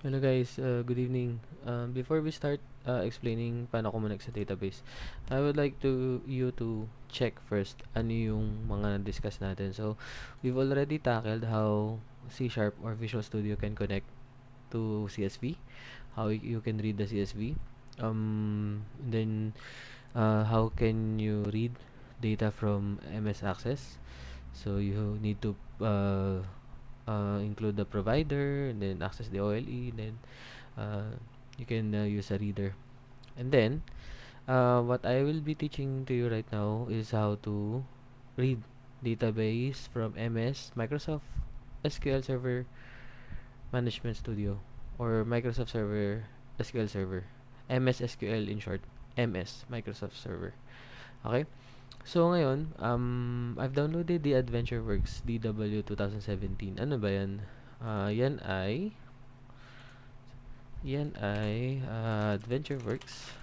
Hello guys, good evening. Before we start explaining paano connect sa database, I would like you to check first ano yung mga na-discuss natin. So, we've already tackled how C Sharp or Visual Studio can connect to CSV, how you can read the CSV, then how can you read data from MS Access. So, you need to include the provider, and then access the OLE, then uh, you can use a reader. And then, what I will be teaching to you right now is how to read database from MS Microsoft SQL Server Management Studio or Microsoft Server SQL Server. MS SQL in short. MS Microsoft Server. Okay? So ngayon, I've downloaded the AdventureWorks DW 2017. Ano ba yan? Yan ay AdventureWorks.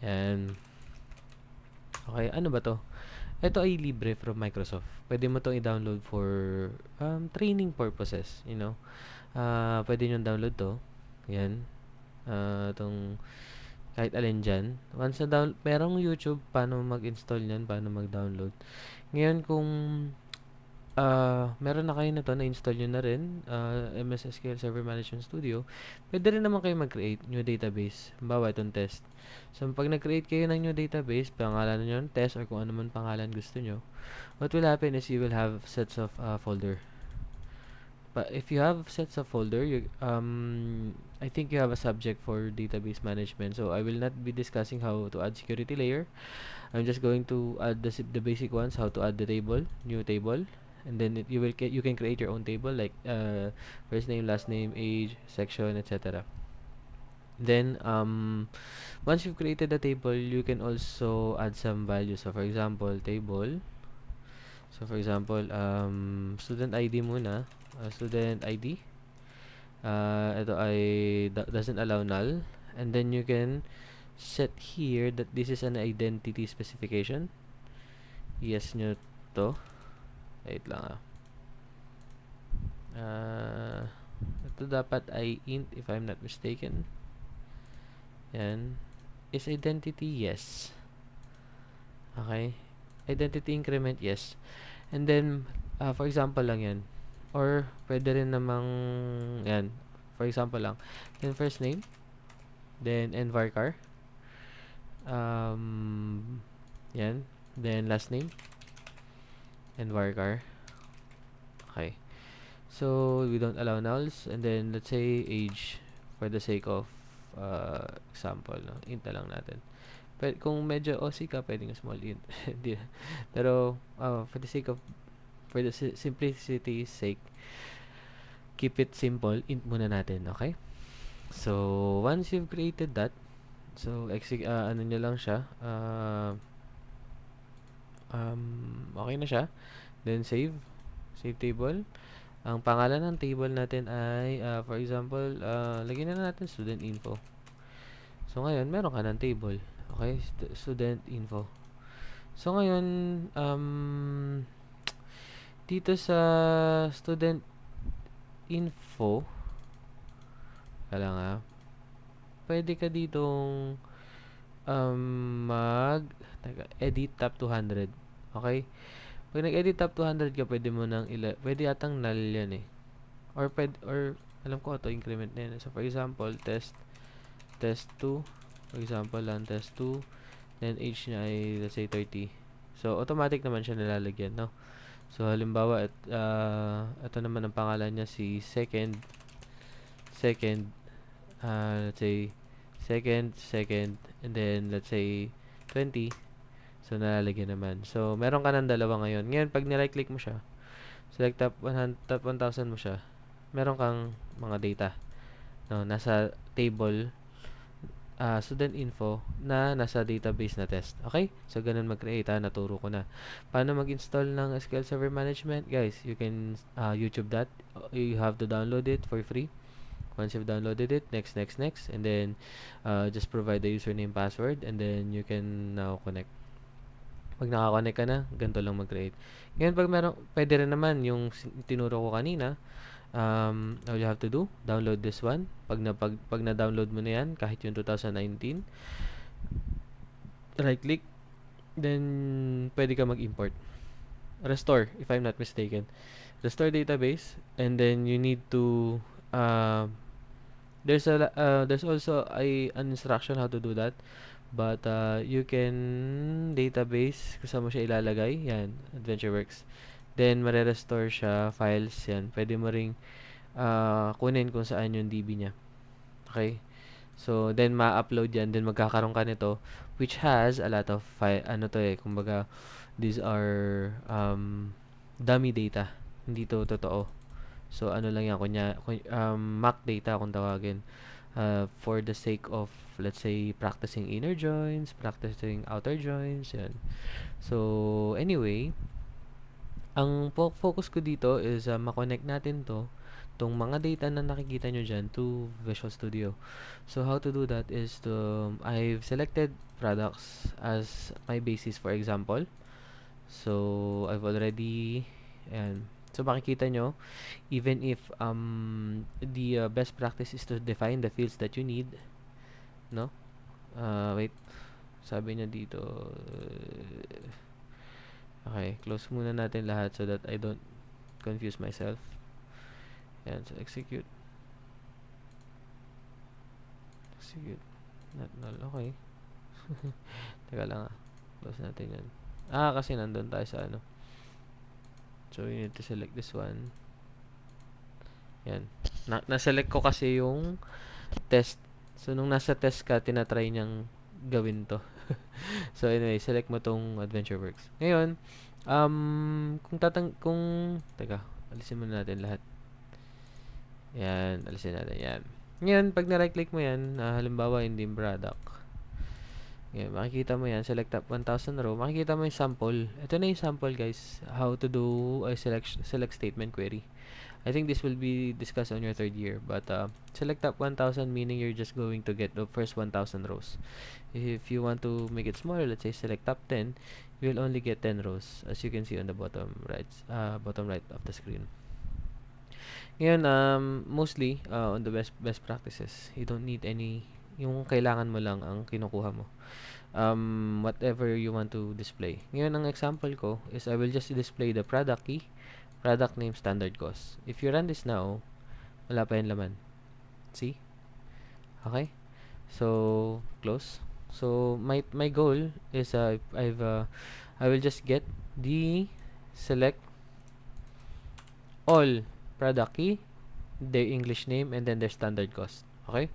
Yan. Okay, ano ba to? Ito ay libre from Microsoft. Pwede mo tong i-download for training purposes, you know. Pwede nyo download to. Yan. Itong kahit alin dyan. Once na merong YouTube, paano mag-install nyan, paano mag-download. Ngayon, kung meron na kayo na to, na-install nyo na rin, MS SQL Server Management Studio, pwede rin naman kayo mag-create new database. Halimbawa, itong test. So, pag nag-create kayo ng new database, pangalan nyo yung test or kung ano man pangalan gusto nyo, what will happen is you will have sets of folder. But if you have sets of folder, I think you have a subject for database management. So, I will not be discussing how to add security layer. I'm just going to add the basic ones, how to add the table, new table, and then you can create your own table like first name, last name, age, section, etc. Then once you've created the table, you can also add some values. So for example, table. So for example, student ID muna, student ID. Ito ay doesn't allow null, and then you can set here that this is an identity specification. Yes nyo to. Wait lang ito dapat ay int if I'm not mistaken. Yan. Is identity? Yes. Okay. Identity increment? Yes. And then, for example lang yan. Or, pwede rin namang, yan. For example lang. Then, first name. Then, and varchar. Yan. Then, last name. And varchar. Okay. So, we don't allow nulls. And then, let's say age for the sake of example. No? Int na lang natin. Pero kung medyo OC ka, pwedeng small int. Pero, for the simplicity's sake, keep it simple. Int muna natin. Okay? So, once you've created that, so, ano nyo lang siya. Okay na siya. Then, save. Save table. Ang pangalan ng table natin ay, for example, lagyan na natin student info. So, ngayon, meron ka ng table. Okay? Student info. So, ngayon, dito sa student info, kala nga, pwede ka ditong edit top 200. Okay? Pag nag-edit top 200 ka, pwede mo nang pwede atang null yan eh. Or alam ko auto increment na yan. So for example, test 2. For example lang, test 2. Then age niya ay let's say 30. So automatic naman siya nilalagyan, no? So halimbawa, ito naman ang pangalan niya si second, let's say second, and then let's say 20. So nalalagyan naman. So meron ka ng dalawa ngayon. Ngayon pag ni-right click mo siya, select top 100, top 1000 mo siya, meron kang mga data, no, nasa table, student info na nasa database na test. Okay? So, ganun mag-create. Naturo ko na. Paano mag-install ng SQL Server Management? Guys, you can YouTube that. You have to download it for free. Once you've downloaded it, next. And then, just provide the username, password, and then you can now connect. Pag nakakonect ka na, ganito lang mag-create. Ngayon, pag meron, pwede rin naman yung tinuro ko kanina, all you have to do, download this one. Pag na-download mo na yan, kahit yung 2019, right click, then pwede ka mag-import. Restore, if I'm not mistaken. Restore database, and then you need to, there's also an instruction how to do that. But you can database, kung saan mo siya ilalagay, yan, AdventureWorks. Then, mare-restore siya, files, yan. Pwede mo ring kunin kung saan yung DB niya. Okay? So, then ma-upload yan, then magkakaroon ka nito, which has a lot of ano to eh, kumbaga, these are dummy data. Hindi to totoo. So, ano lang yan, mock data kung tawagin. For the sake of, let's say, practicing inner joins, practicing outer joins, yan. So, anyway, ang focus ko dito is ma-connect natin tong mga data na nakikita nyo dyan to Visual Studio. So, how to do that is I've selected products as my basis, for example. So, I've already, ayan. So, makikita nyo, even if the best practice is to define the fields that you need, no? Wait, sabi niya dito, okay, close muna natin lahat so that I don't confuse myself. Ayan, so execute. Execute. Not null, okay. Teka lang close natin yan. Kasi nandun tayo sa ano. So, we need to select this one. Yan. Na-select ko kasi yung test. So, nung nasa test ka, tinatry niyang gawin to. So, anyway, select mo tong AdventureWorks. Ngayon, teka, alisin muna natin lahat. Yan, alisin natin yan. Ngayon, pag na-right click mo yan, halimbawa, hindi product. Yan, makikita mo yan, select up 1000 row, makikita mo yung sample. Ito na yung sample, guys, how to do a select statement query. I think this will be discussed on your third year, but select up 1000 meaning you're just going to get the first 1000 rows. If you want to make it smaller, let's say select top 10, you will only get 10 rows, as you can see on the bottom right of the screen. Ngayon, mostly on the best practices, you don't need any, yung kailangan mo lang ang kinukuha mo. Whatever you want to display. Ngayon, ang example ko is I will just display the product key, product name, standard cost. If you run this now, wala pa yung laman. See? Okay? So, close. So, my goal is I will just get the select all product key, their English name, and then their standard cost. Okay?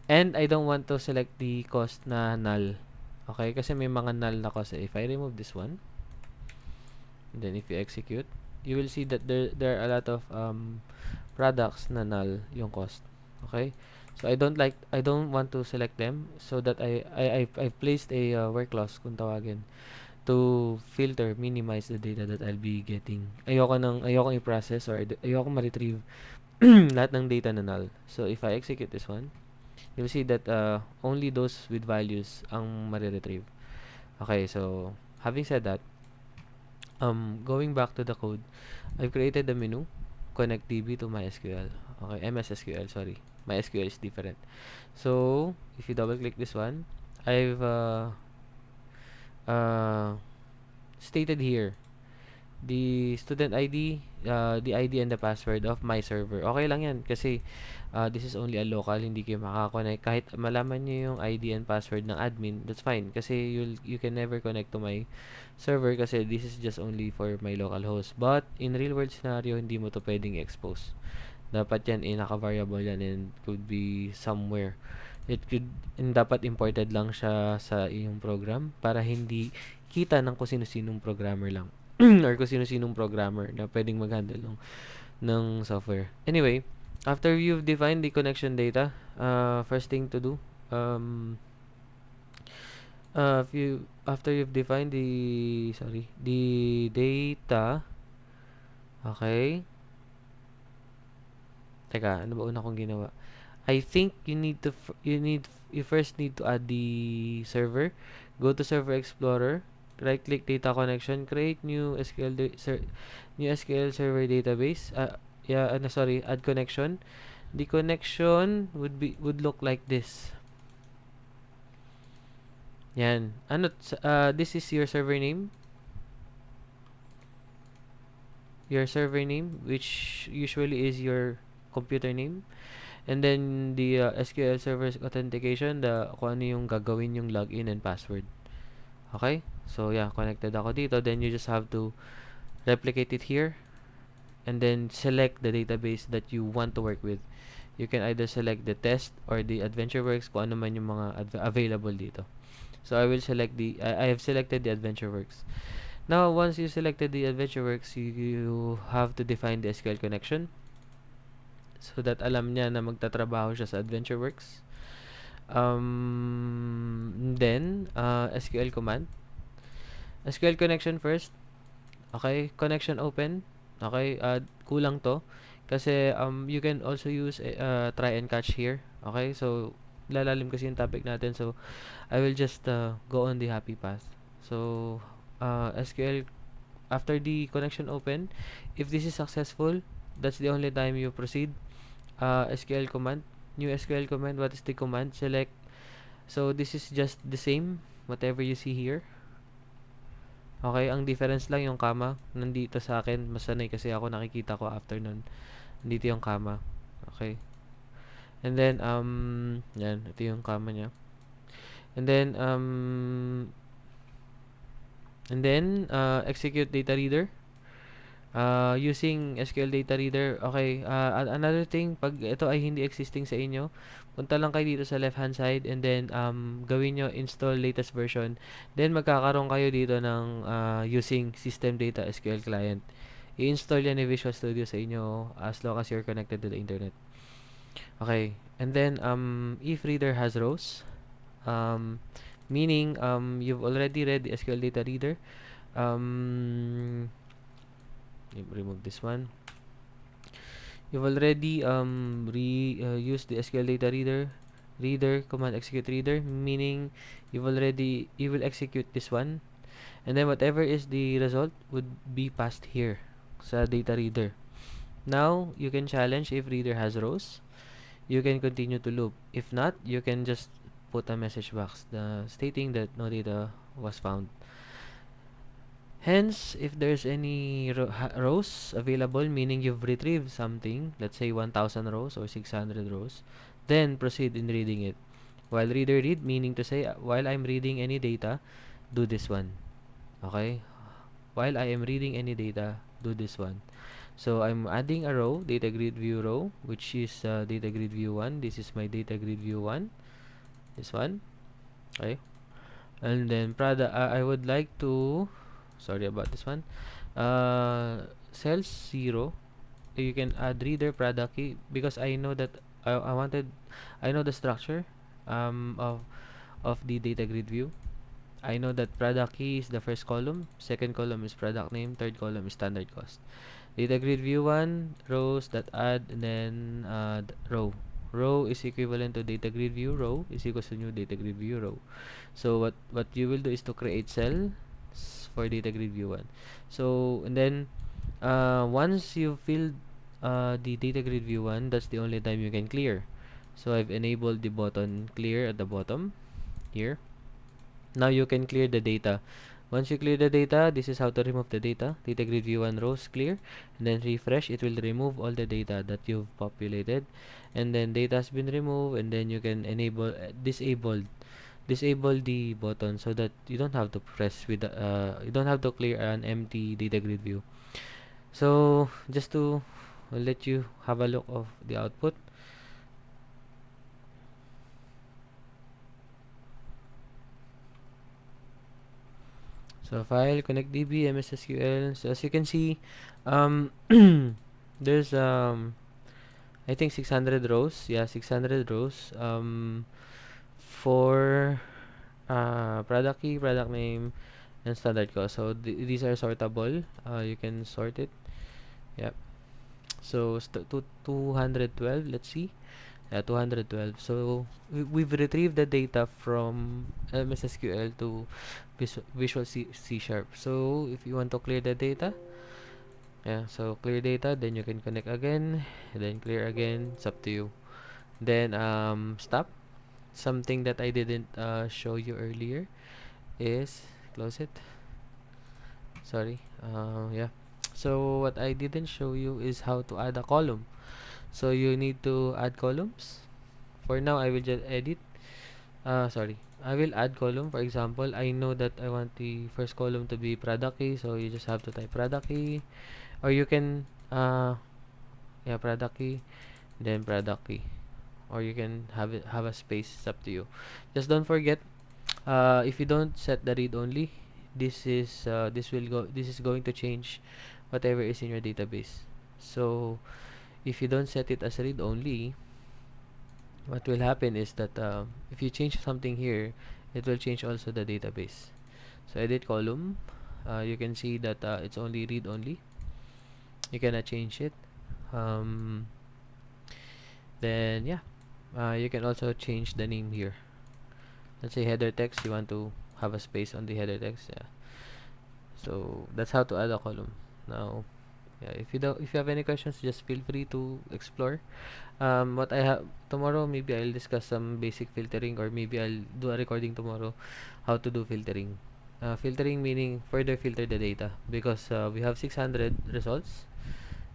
And I don't want to select the cost na null. Okay? Kasi may mga null na cost. If I remove this one, and then if you execute, you will see that there are a lot of products na null yung cost. Okay? So I don't want to select them, so that I placed a where clause kung tawagin to filter, minimize the data that I'll be getting. Ayoko i-process or ayoko ma-retrieve lahat ng data na null. So if I execute this one, you'll see that only those with values ang ma-retrieve. Okay, so having said that, going back to the code, I've created the menu, connect DB to MySQL. Okay, MS SQL, sorry. MySQL is different. So, if you double click this one, I've stated here the student ID, the ID and the password of my server. Okay lang yan kasi this is only a local, hindi kayo makakonect. Kahit malaman nyo yung ID and password ng admin, that's fine kasi you can never connect to my server kasi this is just only for my local host. But in real world scenario, hindi mo to pwedeng expose. Dapat yan naka-variable yan and could be somewhere. Dapat imported lang siya sa iyong program para hindi kita ng kung sino-sinong programmer lang. Or kung sino-sinong programmer na pwedeng mag-handle ng software. Anyway, after you've defined the connection data, first thing to do, after you've defined the data, okay. Teka, ano ba una kong ginawa? I think you first need to add the server. Go to Server Explorer, right click data connection, create new SQL Server database. yeah, sorry, add connection. The connection would look like this. Yan. This is your server name. Your server name, which usually is your computer name. And then the SQL Server's authentication, kung ano yung gagawin yung login and password. Okay? So, yeah, connected ako dito. Then, you just have to replicate it here. And then, select the database that you want to work with. You can either select the test or the AdventureWorks, kung ano man yung mga available dito. So, I have selected the AdventureWorks. Now, once you selected the AdventureWorks, you have to define the SQL connection so that alam niya na magtatrabaho siya sa AdventureWorks. Then, SQL command. SQL connection first. Okay, connection open. Okay, kulang to. Kasi, you can also use try and catch here. Okay, so, lalalim kasi yung topic natin. So, I will just go on the happy path. So, SQL, after the connection open, if this is successful, that's the only time you proceed. SQL command, new SQL command, what is the command? Select. So, this is just the same, whatever you see here. Okay, ang difference lang yung comma. Nandito sa akin, masanay kasi ako, nakikita ko after nun. Nandito yung comma. Okay. And then, yan, ito yung comma niya. And then, execute data reader. Using SQL Data Reader. Okay, another thing, pag ito ay hindi existing sa inyo, punta lang kayo dito sa left hand side and then gawin nyo install latest version. Then magkakaroon kayo dito ng using System Data SQL Client. I-install yan ni Visual Studio sa inyo as long as you're connected to the internet. Okay, and then if reader has rows, meaning you've already read the SQL Data Reader. Remove this one. You've already used the SQL data reader command execute reader, meaning you will execute this one, and then whatever is the result would be passed here sa data reader. Now you can challenge if reader has rows. You can continue to loop. If not, you can just put a message box stating that no data was found. Hence, if there's any rows available, meaning you've retrieved something, let's say 1,000 rows or 600 rows, then proceed in reading it. While reader read, meaning to say, while I'm reading any data, do this one. Okay? While I am reading any data, do this one. So, I'm adding a row, data grid view row, which is data grid view 1. This is my data grid view 1. This one. Okay? And then, I would like to, sorry about this one, cells 0, you can add reader product key because I know that I know the structure of the data grid view. I know that product key is the first column, second column is product name, third column is standard cost. Data grid view 1, rows that add, and then row is equivalent to data grid view row is equals to new data grid view row. So what you will do is to create cells for data grid view 1. So, and then once you filled the data grid view 1, that's the only time you can clear. So I've enabled the button clear at the bottom here. Now you can clear the data. Once you clear the data, this is how to remove the data. Data grid view 1 rows clear, and then refresh. It will remove all the data that you've populated, and then data has been removed, and then you can disable the button so that you don't have to you don't have to clear an empty data grid view. So just to let you have a look of the output. So file connect DB MS SQL. So as you can see, there's I think 600 rows. Yeah, 600 rows. For product key, product name, and standard cost. So these are sortable. You can sort it. Yep. So 212. Let's see. Yeah, 212. So we've retrieved the data from MS SQL to Visual C Sharp. So if you want to clear the data, Yeah, so clear data, then you can connect again, then clear again. It's up to you. Then stop. Something that I didn't show you earlier is close it. Sorry. Yeah. So what I didn't show you is how to add a column. So you need to add columns. For now, I will just edit. Sorry. I will add column. For example, I know that I want the first column to be product key, so you just have to type product key, or you can yeah, product key, then product key, or you can have a space. It's up to you. Just don't forget, if you don't set the read only, this is going to change whatever is in your database. So if you don't set it as read only, what will happen is that if you change something here, it will change also the database. So edit column, you can see that it's only read only. You cannot change it. um, then yeah, you can also change the name here. Let's say header text, you want to have a space on the header text. Yeah, so that's how to add a column. Now, yeah, if you have any questions, just feel free to explore. What I have tomorrow, maybe I'll discuss some basic filtering, or maybe I'll do a recording tomorrow how to do filtering. Filtering meaning further filter the data, because we have 600 results.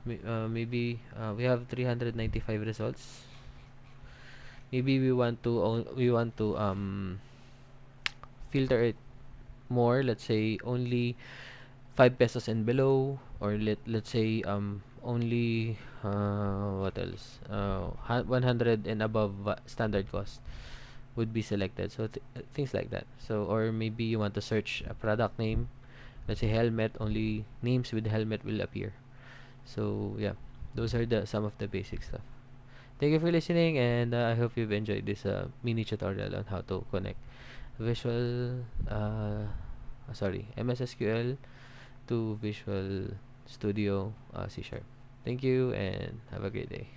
Maybe we have 395 results. Maybe we want to filter it more. Let's say only 5 pesos and below, or let's say only what else, 100 and above standard cost would be selected. So things like that. So, or maybe you want to search a product name, let's say helmet, only names with helmet will appear. So yeah, those are the some of the basic stuff. Thank you for listening, and I hope you've enjoyed this mini tutorial on how to connect visual MS SQL to Visual Studio C Sharp. Thank you and have a great day.